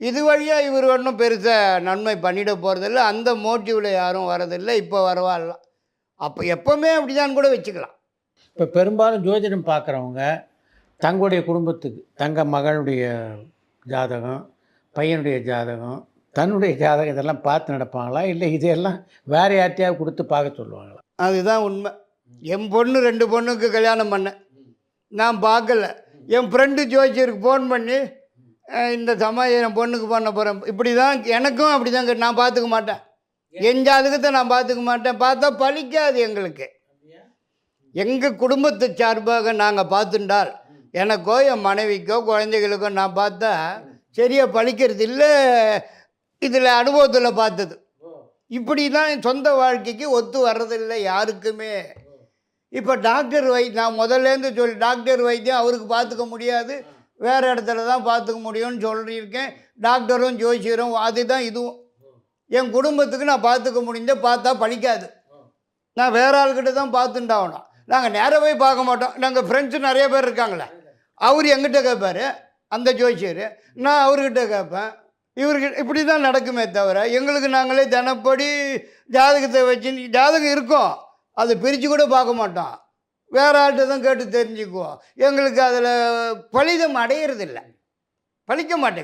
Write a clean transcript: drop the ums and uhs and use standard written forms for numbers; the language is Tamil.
இது வழியாக இவர் ஒன்றும் பெருசாக நன்மை பண்ணிட போகிறதில்ல. அந்த மோட்டிவில் யாரும் வரதில்லை. இப்போ வரவாடலாம். அப்போ எப்போவுமே அப்படிதான் கூட வச்சுக்கலாம். இப்போ பெரும்பாலும் ஜோதிடம் பார்க்குறவங்க தங்களுடைய குடும்பத்துக்கு மகளுடைய ஜாதகம், பையனுடைய ஜாதகம், தன்னுடைய ஜாதகம் இதெல்லாம் பார்த்து நடப்பாங்களா? இல்லை இதெல்லாம் வேறு யார்ட்டையாவது கொடுத்து பார்க்க சொல்லுவாங்களா? அதுதான் உண்மை. என் பொண்ணு 2 பொண்ணுக்கு கல்யாணம் பண்ணேன். நான் பார்க்கல. என் ஃப்ரெண்டு ஜோசியருக்கு ஃபோன் பண்ணி இந்த சமயம் என் பொண்ணுக்கு பண்ண போகிறேன். இப்படி தான் எனக்கும் அப்படி தான் நான் பார்த்துக்க மாட்டேன். என் ஜாதகத்தை நான் பார்த்துக்க மாட்டேன். பார்த்தா பலிக்காது எங்களுக்கு. எங்கள் குடும்பத்தை சார்பாக நாங்கள் பார்த்துட்டால் எனக்கோ என் மனைவிக்கோ குழந்தைகளுக்கோ நான் பார்த்தா சரியாக பலிக்கிறது இல்லை. இதில் அனுபவத்தில் பார்த்தது. இப்படி தான் சொந்த வாழ்க்கைக்கு ஒத்து வர்றதில்லை யாருக்குமே. இப்போ டாக்டர் நான் முதல்லேருந்து டாக்டர் வைத்தியம் அவருக்கு பார்த்துக்க முடியாது, வேறு இடத்துல தான் பார்த்துக்க முடியும்னு சொல்லியிருக்கேன். டாக்டரும் ஜோசியரும் அதுதான் இதுவும். என் குடும்பத்துக்கு நான் பார்த்துக்க பார்த்தா பலிக்காது. நான் வேறு ஆள்கிட்ட தான் பார்த்துட்டாகணும். நாங்கள் நேராக போய் பார்க்க மாட்டோம். நாங்கள் ஃப்ரெண்ட்ஸு நிறைய பேர் இருக்காங்களே, அவர் எங்கிட்ட கேட்பார் அந்த ஜோசியர், நான் அவர்கிட்ட கேட்பேன். இவர்கிட்ட இப்படி தான் நடக்குமே தவிர எங்களுக்கு நாங்களே தினப்படி ஜாதகத்தை வச்சு ஜாதகம் இருக்கோம், அதை பிரித்து கூட பார்க்க மாட்டோம். வேறு ஆள்கிட்ட தான் கேட்டு தெரிஞ்சுக்குவோம். எங்களுக்கு அதில் பலிதம் அடையிறதில்லை, பலிக்க மாட்டேங்குது.